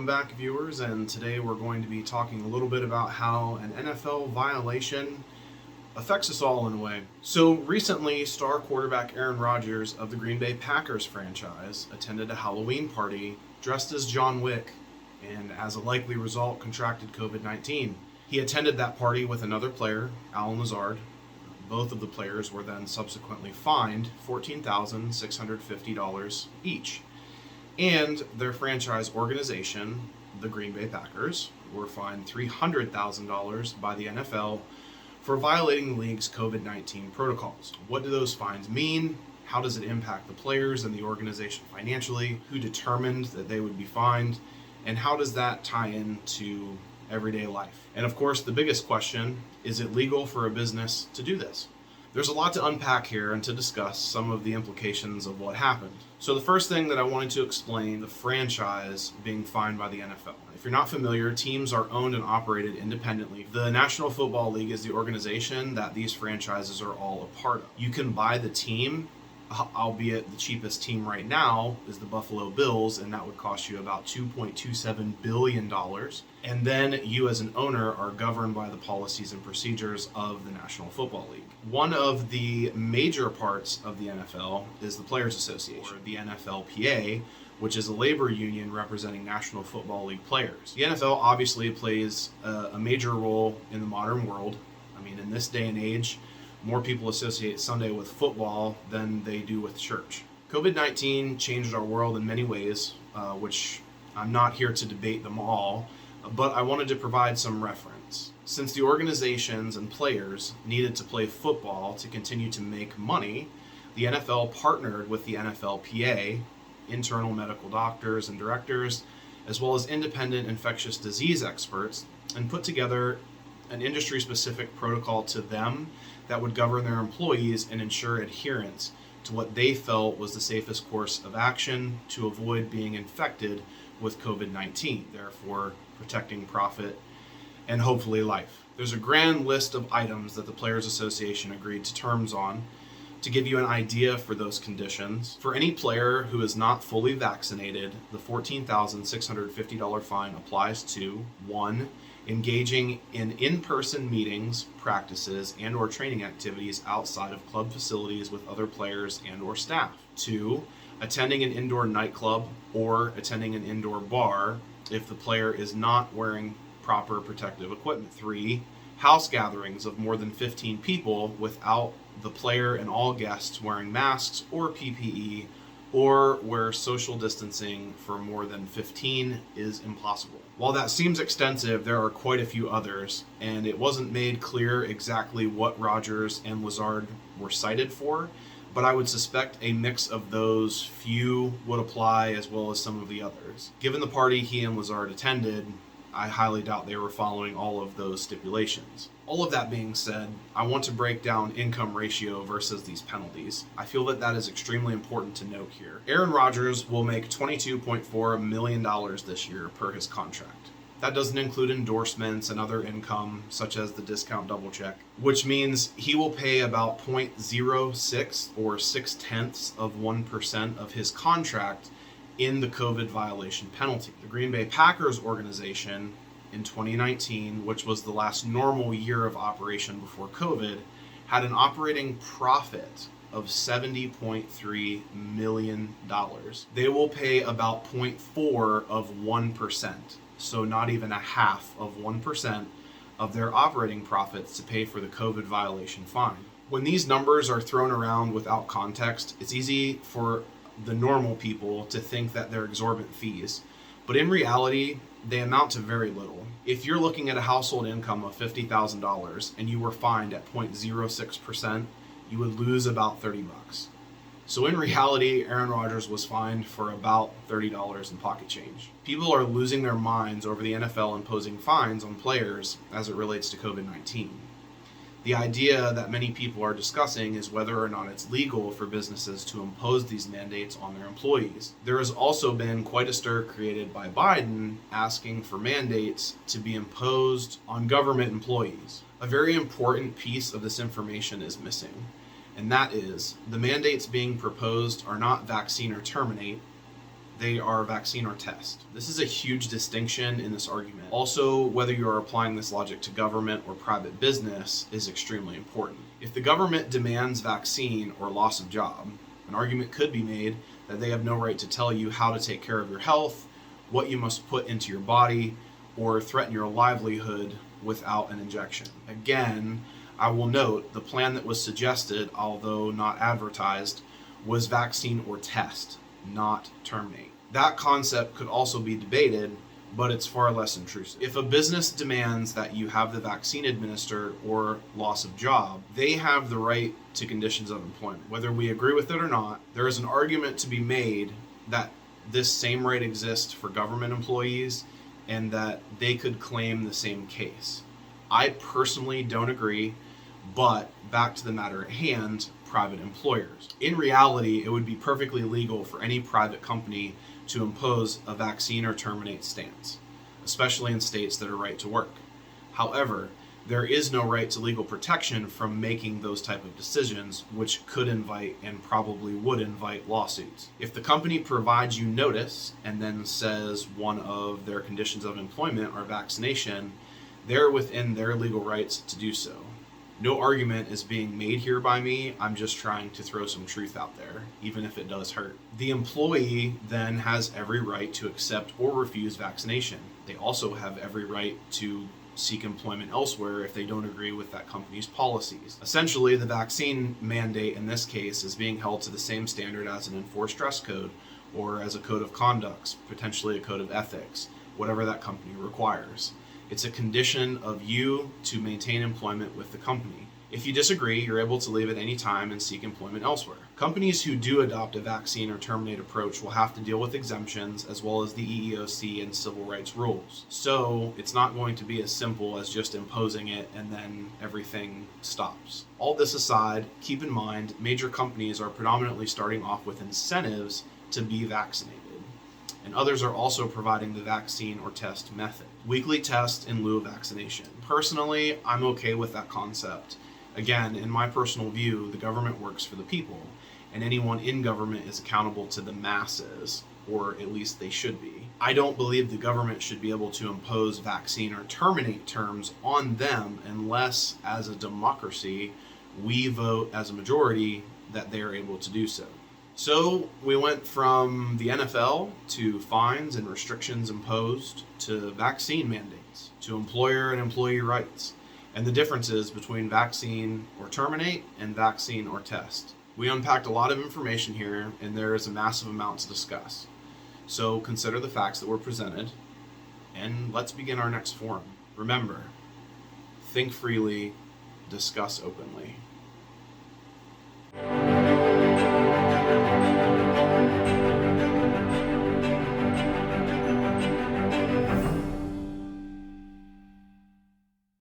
back, viewers, and today we're going to be talking a little bit about how an NFL violation affects us all in a way. So recently, star quarterback Aaron Rodgers of the Green Bay Packers franchise attended a Halloween party dressed as John Wick and as a likely result contracted COVID-19. He attended that party with another player, Aaron Rodgers. Both of the players were then subsequently fined $14,650 each. And their franchise organization, the Green Bay Packers, were fined $300,000 by the NFL for violating the league's COVID-19 protocols. What do those fines mean? How does it impact the players and the organization financially? Who determined that they would be fined? And how does that tie into everyday life? And of course, the biggest question, is it legal for a business to do this? There's a lot to unpack here and to discuss some of the implications of what happened. So the first thing that I wanted to explain, the franchise being fined by the NFL. If you're not familiar, teams are owned and operated independently. The National Football League is the organization that these franchises are all a part of. You can buy the team, albeit the cheapest team right now is the Buffalo Bills, and that would cost you about $2.27 billion. And then you as an owner are governed by the policies and procedures of the National Football League. One of the major parts of the NFL is the Players Association, or the NFLPA, which is a labor union representing National Football League players. The NFL obviously plays a major role in the modern world. I mean, in this day and age, more people associate Sunday with football than they do with church. COVID-19 changed our world in many ways, which I'm not here to debate them all, but I wanted to provide some reference. Since the organizations and players needed to play football to continue to make money, the NFL partnered with the NFLPA, internal medical doctors and directors, as well as independent infectious disease experts, and put together an industry-specific protocol to them that would govern their employees and ensure adherence to what they felt was the safest course of action to avoid being infected with COVID-19, therefore protecting profit and hopefully life. There's a grand list of items that the Players Association agreed to terms on. To give you an idea for those conditions, for any player who is not fully vaccinated, the $14,650 fine applies to 1. Engaging in in-person meetings, practices, and or training activities outside of club facilities with other players and or staff. 2. Attending an indoor nightclub or attending an indoor bar if the player is not wearing proper protective equipment. 3. House gatherings of more than 15 people without the player and all guests wearing masks or PPE, or where social distancing for more than 15 is impossible. While that seems extensive, there are quite a few others, and it wasn't made clear exactly what Rodgers and Lazard were cited for, but I would suspect a mix of those few would apply as well as some of the others. Given the party he and Lazard attended, I highly doubt they were following all of those stipulations. All of that being said, I want to break down income ratio versus these penalties. I feel that that is extremely important to note here. Aaron Rodgers will make $22.4 million this year per his contract. That doesn't include endorsements and other income, such as the discount double check, which means he will pay about 0.06 or 0.6% of his contract in the COVID violation penalty. The Green Bay Packers organization in 2019, which was the last normal year of operation before COVID, had an operating profit of $70.3 million. They will pay about 0.4 of 1%, so not even a half of 1% of their operating profits to pay for the COVID violation fine. When these numbers are thrown around without context, it's easy for the normal people to think that they're exorbitant fees, but in reality, they amount to very little. If you're looking at a household income of $50,000 and you were fined at 0.06%, you would lose about $30. So in reality, Aaron Rodgers was fined for about $30 in pocket change. People are losing their minds over the NFL imposing fines on players as it relates to COVID-19. The idea that many people are discussing is whether or not it's legal for businesses to impose these mandates on their employees. There has also been quite a stir created by Biden asking for mandates to be imposed on government employees. A very important piece of this information is missing, and that is the mandates being proposed are not vaccine or terminate. they are vaccine or test. This is a huge distinction in this argument. Also, whether you are applying this logic to government or private business is extremely important. If the government demands vaccine or loss of job, an argument could be made that they have no right to tell you how to take care of your health, what you must put into your body, or threaten your livelihood without an injection. Again, I will note the plan that was suggested, although not advertised, was vaccine or test, not terminate. That concept could also be debated, but it's far less intrusive. If a business demands that you have the vaccine administered or loss of job, they have the right to conditions of employment. Whether we agree with it or not, there is an argument to be made that this same right exists for government employees and that they could claim the same case. I personally don't agree, but back to the matter at hand, private employers. In reality, it would be perfectly legal for any private company to impose a vaccine or terminate stance, especially in states that are right to work. However, there is no right to legal protection from making those type of decisions, which could invite and probably would invite lawsuits. If the company provides you notice and then says one of their conditions of employment are vaccination, they're within their legal rights to do so. No argument is being made here by me. I'm just trying to throw some truth out there, even if it does hurt. The employee then has every right to accept or refuse vaccination. They also have every right to seek employment elsewhere if they don't agree with that company's policies. Essentially, the vaccine mandate in this case is being held to the same standard as an enforced dress code or as a code of conduct, potentially a code of ethics, whatever that company requires. It's a condition of you to maintain employment with the company. If you disagree, you're able to leave at any time and seek employment elsewhere. Companies who do adopt a vaccine or terminate approach will have to deal with exemptions as well as the EEOC and civil rights rules. So it's not going to be as simple as just imposing it and then everything stops. All this aside, keep in mind, major companies are predominantly starting off with incentives to be vaccinated, and others are also providing the vaccine or test method. Weekly test in lieu of vaccination. Personally, I'm okay with that concept. Again, in my personal view, the government works for the people, and anyone in government is accountable to the masses, or at least they should be. I don't believe the government should be able to impose vaccine or terminate terms on them unless, as a democracy, we vote as a majority that they are able to do so. So we went from the NFL to fines and restrictions imposed to vaccine mandates to employer and employee rights and the differences between vaccine or terminate and vaccine or test. We unpacked a lot of information here, and there is a massive amount to discuss. So consider the facts that were presented, and let's begin our next forum. Remember, think freely, discuss openly.